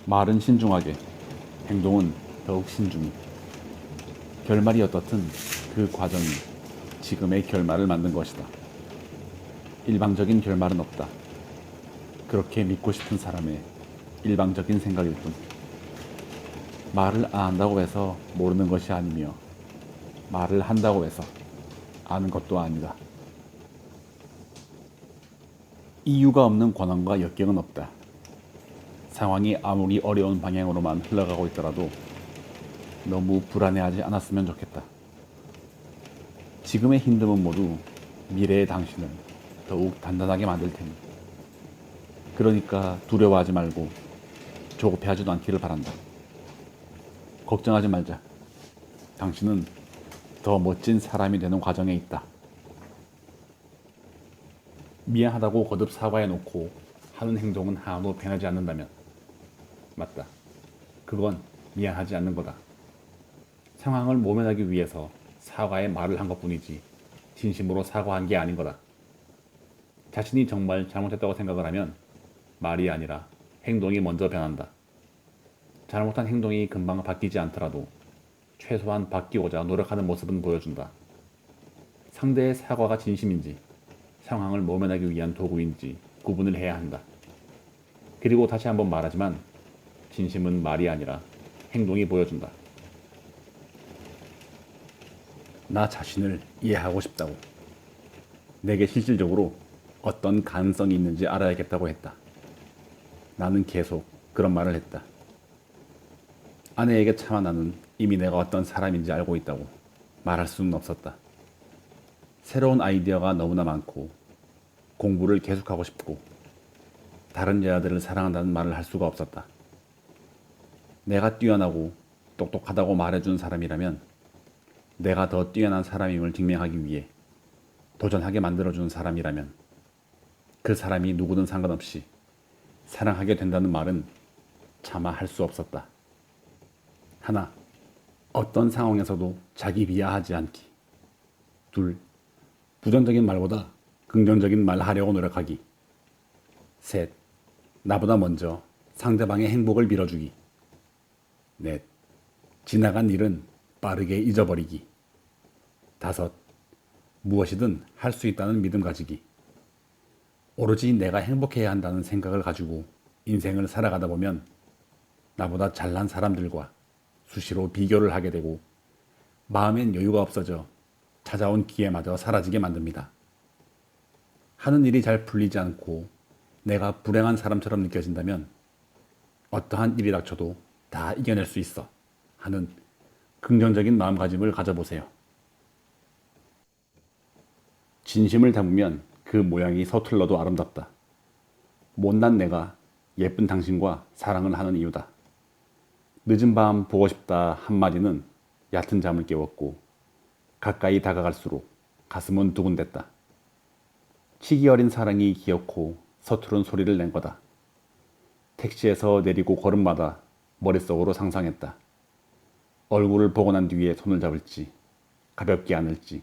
말은 신중하게, 행동은 더욱 신중히. 결말이 어떻든 그 과정이 지금의 결말을 만든 것이다. 일방적인 결말은 없다. 그렇게 믿고 싶은 사람의 일방적인 생각일 뿐. 말을 안 한다고 해서 모르는 것이 아니며 말을 한다고 해서 아는 것도 아니다. 이유가 없는 권한과 역경은 없다. 상황이 아무리 어려운 방향으로만 흘러가고 있더라도 너무 불안해하지 않았으면 좋겠다. 지금의 힘듦은 모두 미래의 당신을 더욱 단단하게 만들 테니. 그러니까 두려워하지 말고 조급해하지도 않기를 바란다. 걱정하지 말자. 당신은 더 멋진 사람이 되는 과정에 있다. 미안하다고 거듭 사과해놓고 하는 행동은 하나도 변하지 않는다면 맞다. 그건 미안하지 않는 거다. 상황을 모면하기 위해서 사과의 말을 한 것뿐이지 진심으로 사과한 게 아닌 거다. 자신이 정말 잘못했다고 생각을 하면 말이 아니라 행동이 먼저 변한다. 잘못한 행동이 금방 바뀌지 않더라도 최소한 바뀌고자 노력하는 모습은 보여준다. 상대의 사과가 진심인지 상황을 모면하기 위한 도구인지 구분을 해야 한다. 그리고 다시 한번 말하지만 진심은 말이 아니라 행동이 보여준다. 나 자신을 이해하고 싶다고. 내게 실질적으로 어떤 가능성이 있는지 알아야겠다고 했다. 나는 계속 그런 말을 했다. 아내에게 차마 나는 이미 내가 어떤 사람인지 알고 있다고 말할 수는 없었다. 새로운 아이디어가 너무나 많고 공부를 계속하고 싶고 다른 여자들을 사랑한다는 말을 할 수가 없었다. 내가 뛰어나고 똑똑하다고 말해준 사람이라면 내가 더 뛰어난 사람임을 증명하기 위해 도전하게 만들어준 사람이라면 그 사람이 누구든 상관없이 사랑하게 된다는 말은 차마 할 수 없었다. 하나, 어떤 상황에서도 자기 비하하지 않기. 둘, 부정적인 말보다 긍정적인 말 하려고 노력하기. 셋, 나보다 먼저 상대방의 행복을 빌어주기. 넷, 지나간 일은 빠르게 잊어버리기. 다섯, 무엇이든 할 수 있다는 믿음 가지기. 오로지 내가 행복해야 한다는 생각을 가지고 인생을 살아가다 보면 나보다 잘난 사람들과 수시로 비교를 하게 되고 마음엔 여유가 없어져 찾아온 기회마저 사라지게 만듭니다. 하는 일이 잘 풀리지 않고 내가 불행한 사람처럼 느껴진다면 어떠한 일이 닥쳐도 다 이겨낼 수 있어 하는 긍정적인 마음가짐을 가져보세요. 진심을 담으면 그 모양이 서툴러도 아름답다. 못난 내가 예쁜 당신과 사랑을 하는 이유다. 늦은 밤 보고 싶다 한마디는 얕은 잠을 깨웠고 가까이 다가갈수록 가슴은 두근댔다. 치기 어린 사랑이 기어코 서투른 소리를 낸 거다. 택시에서 내리고 걸음마다 머릿속으로 상상했다. 얼굴을 보고 난 뒤에 손을 잡을지 가볍게 안을지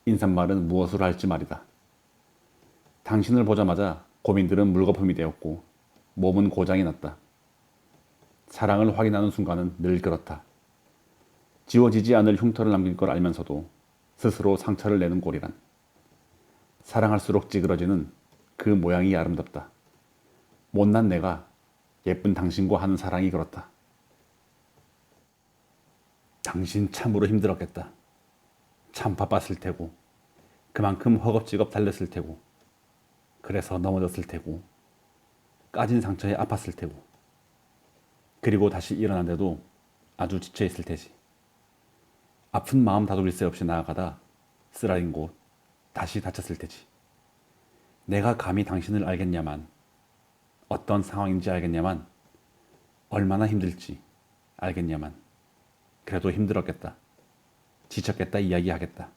인사말은 무엇으로 할지 말이다. 당신을 보자마자 고민들은 물거품이 되었고 몸은 고장이 났다. 사랑을 확인하는 순간은 늘 그렇다. 지워지지 않을 흉터를 남길 걸 알면서도 스스로 상처를 내는 꼴이란. 사랑할수록 찌그러지는 그 모양이 아름답다. 못난 내가 예쁜 당신과 하는 사랑이 그렇다. 당신 참으로 힘들었겠다. 참 바빴을 테고 그만큼 허겁지겁 달렸을 테고 그래서 넘어졌을 테고 까진 상처에 아팠을 테고 그리고 다시 일어난데도 아주 지쳐있을 테지. 아픈 마음 다독일 새 없이 나아가다 쓰라린 곳 다시 다쳤을 테지. 내가 감히 당신을 알겠냐만, 어떤 상황인지 알겠냐만, 얼마나 힘들지 알겠냐만, 그래도 힘들었겠다, 지쳤겠다 이야기하겠다.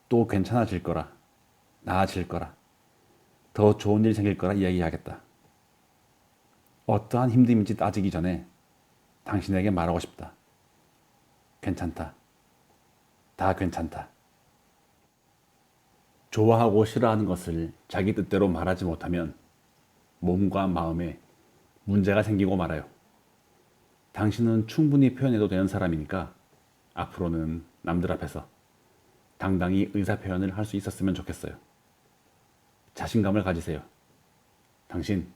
또 괜찮아질 거라, 나아질 거라, 더 좋은 일 생길 거라 이야기하겠다. 어떠한 힘듦인지 따지기 전에 당신에게 말하고 싶다. 괜찮다. 다 괜찮다. 좋아하고 싫어하는 것을 자기 뜻대로 말하지 못하면 몸과 마음에 문제가 생기고 말아요. 당신은 충분히 표현해도 되는 사람이니까 앞으로는 남들 앞에서 당당히 의사 표현을 할 수 있었으면 좋겠어요. 자신감을 가지세요. 당신,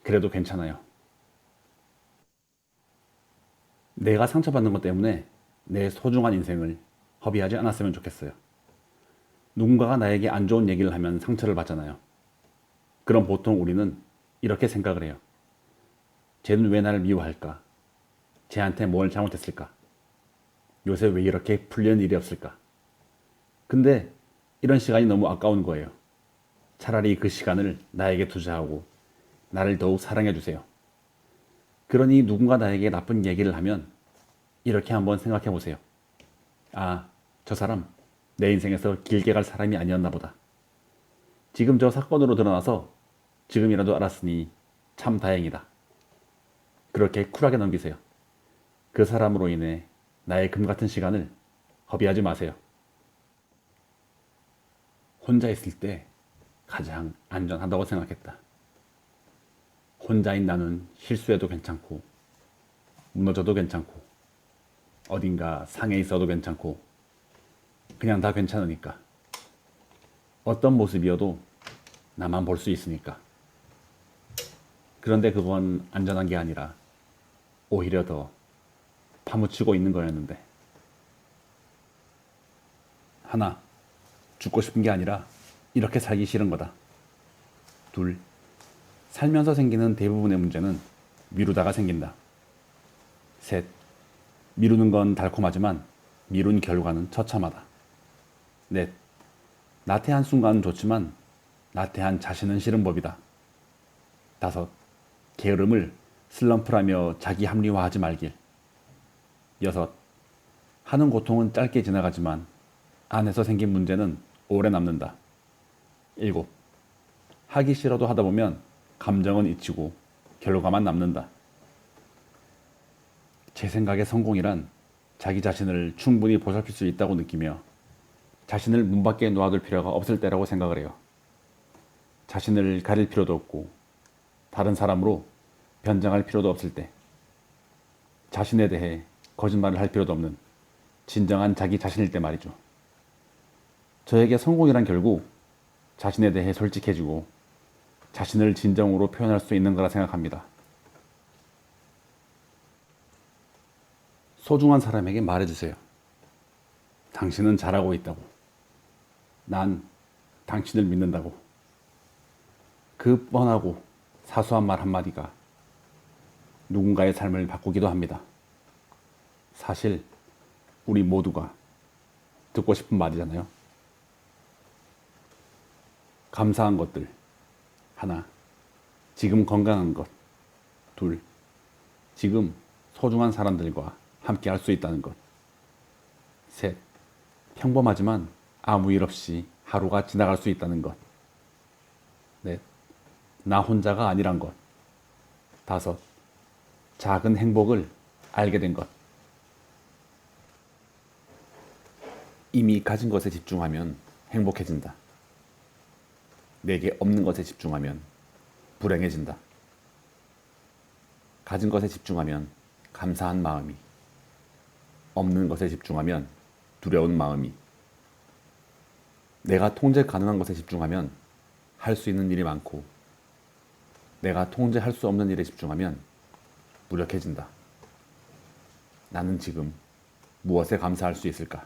그래도 괜찮아요. 내가 상처받는 것 때문에 내 소중한 인생을 허비하지 않았으면 좋겠어요. 누군가가 나에게 안 좋은 얘기를 하면 상처를 받잖아요. 그럼 보통 우리는 이렇게 생각을 해요. 쟤는 왜 나를 미워할까? 쟤한테 뭘 잘못했을까? 요새 왜 이렇게 풀리는 일이 없을까? 근데 이런 시간이 너무 아까운 거예요. 차라리 그 시간을 나에게 투자하고 나를 더욱 사랑해 주세요. 그러니 누군가 나에게 나쁜 얘기를 하면 이렇게 한번 생각해 보세요. 아, 저 사람 내 인생에서 길게 갈 사람이 아니었나 보다. 지금 저 사건으로 드러나서 지금이라도 알았으니 참 다행이다. 그렇게 쿨하게 넘기세요. 그 사람으로 인해 나의 금 같은 시간을 허비하지 마세요. 혼자 있을 때 가장 안전하다고 생각했다. 혼자인 나는 실수해도 괜찮고, 무너져도 괜찮고, 어딘가 상해 있어도 괜찮고, 그냥 다 괜찮으니까. 어떤 모습이어도 나만 볼 수 있으니까. 그런데 그건 안전한 게 아니라 오히려 더 파묻히고 있는 거였는데. 하나, 죽고 싶은 게 아니라 이렇게 살기 싫은 거다. 둘, 살면서 생기는 대부분의 문제는 미루다가 생긴다. 셋, 미루는 건 달콤하지만 미룬 결과는 처참하다. 넷, 나태한 순간은 좋지만 나태한 자신은 싫은 법이다. 다섯, 게으름을 슬럼프라며 자기 합리화하지 말길. 여섯, 하는 고통은 짧게 지나가지만 안에서 생긴 문제는 오래 남는다. 일곱, 하기 싫어도 하다 보면 감정은 잊히고 결과만 남는다. 제 생각에 성공이란 자기 자신을 충분히 보살필 수 있다고 느끼며 자신을 문 밖에 놓아둘 필요가 없을 때라고 생각을 해요. 자신을 가릴 필요도 없고 다른 사람으로 변장할 필요도 없을 때, 자신에 대해 거짓말을 할 필요도 없는 진정한 자기 자신일 때 말이죠. 저에게 성공이란 결국 자신에 대해 솔직해지고 자신을 진정으로 표현할 수 있는 거라 생각합니다. 소중한 사람에게 말해주세요. 당신은 잘하고 있다고. 난 당신을 믿는다고. 그 뻔하고 사소한 말 한마디가 누군가의 삶을 바꾸기도 합니다. 사실 우리 모두가 듣고 싶은 말이잖아요. 감사한 것들. 하나, 지금 건강한 것. 둘, 지금 소중한 사람들과 함께 할 수 있다는 것. 셋, 평범하지만 아무 일 없이 하루가 지나갈 수 있다는 것. 넷, 나 혼자가 아니란 것. 다섯, 작은 행복을 알게 된 것. 이미 가진 것에 집중하면 행복해진다. 내게 없는 것에 집중하면 불행해진다. 가진 것에 집중하면 감사한 마음이, 없는 것에 집중하면 두려운 마음이, 내가 통제 가능한 것에 집중하면 할 수 있는 일이 많고, 내가 통제할 수 없는 일에 집중하면 무력해진다. 나는 지금 무엇에 감사할 수 있을까?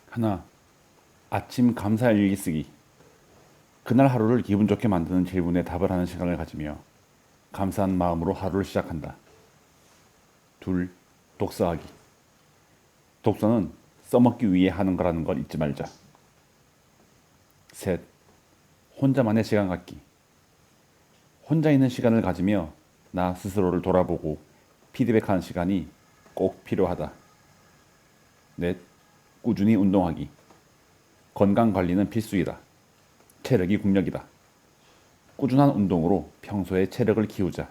하나, 아침 감사할 일기 쓰기. 그날 하루를 기분 좋게 만드는 질문에 답을 하는 시간을 가지며 감사한 마음으로 하루를 시작한다. 둘, 독서하기. 독서는 써먹기 위해 하는 거라는 걸 잊지 말자. 셋, 혼자만의 시간 갖기. 혼자 있는 시간을 가지며 나 스스로를 돌아보고 피드백하는 시간이 꼭 필요하다. 넷, 꾸준히 운동하기. 건강 관리는 필수이다. 체력이 국력이다. 꾸준한 운동으로 평소에 체력을 키우자.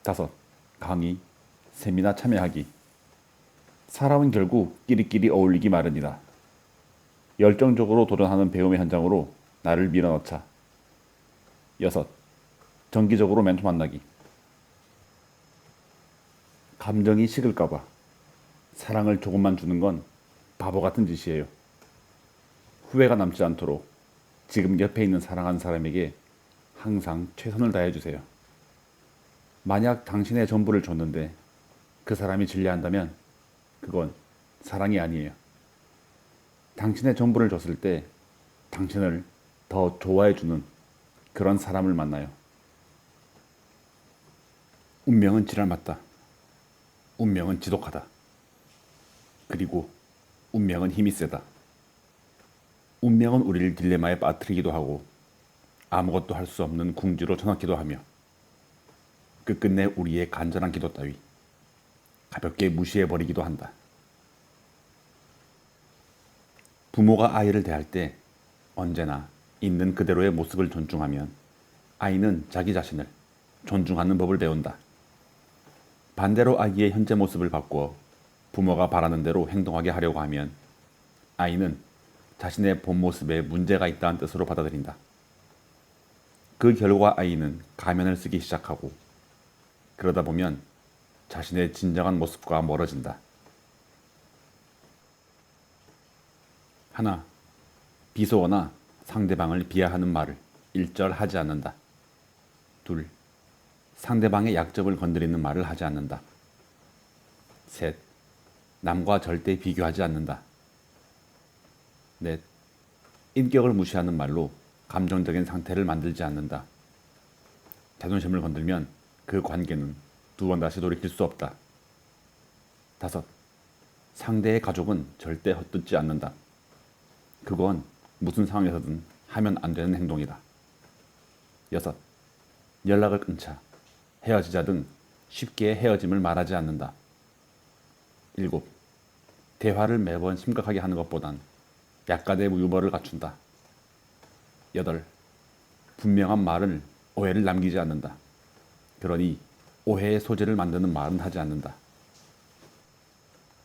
다섯, 강의, 세미나 참여하기. 사람은 결국 끼리끼리 어울리기 마련이다. 열정적으로 도전하는 배움의 현장으로 나를 밀어넣자. 여섯, 정기적으로 멘토 만나기. 감정이 식을까봐 사랑을 조금만 주는 건 바보 같은 짓이에요. 후회가 남지 않도록 지금 옆에 있는 사랑하는 사람에게 항상 최선을 다해주세요. 만약 당신의 전부를 줬는데 그 사람이 질려한다면 그건 사랑이 아니에요. 당신의 전부를 줬을 때 당신을 더 좋아해주는 그런 사람을 만나요. 운명은 지랄 맞다. 운명은 지독하다. 그리고 운명은 힘이 세다. 운명은 우리를 딜레마에 빠뜨리기도 하고 아무것도 할 수 없는 궁지로 쳐넣기도 하며 끝끝내 우리의 간절한 기도 따위 가볍게 무시해버리기도 한다. 부모가 아이를 대할 때 언제나 있는 그대로의 모습을 존중하면 아이는 자기 자신을 존중하는 법을 배운다. 반대로 아이의 현재 모습을 바꾸어 부모가 바라는 대로 행동하게 하려고 하면 아이는 자신의 본 모습에 문제가 있다는 뜻으로 받아들인다. 그 결과 아이는 가면을 쓰기 시작하고 그러다 보면 자신의 진정한 모습과 멀어진다. 하나, 비속어나 상대방을 비하하는 말을 일절 하지 않는다. 둘, 상대방의 약점을 건드리는 말을 하지 않는다. 셋, 남과 절대 비교하지 않는다. 넷, 인격을 무시하는 말로 감정적인 상태를 만들지 않는다. 자존심을 건들면 그 관계는 두 번 다시 돌이킬 수 없다. 다섯, 상대의 가족은 절대 헛듣지 않는다. 그건 무슨 상황에서든 하면 안 되는 행동이다. 여섯, 연락을 끊자, 헤어지자 등 쉽게 헤어짐을 말하지 않는다. 일곱, 대화를 매번 심각하게 하는 것보단 약간의 유머를 갖춘다. 여덟, 분명한 말을 오해를 남기지 않는다. 그러니 오해의 소재를 만드는 말은 하지 않는다.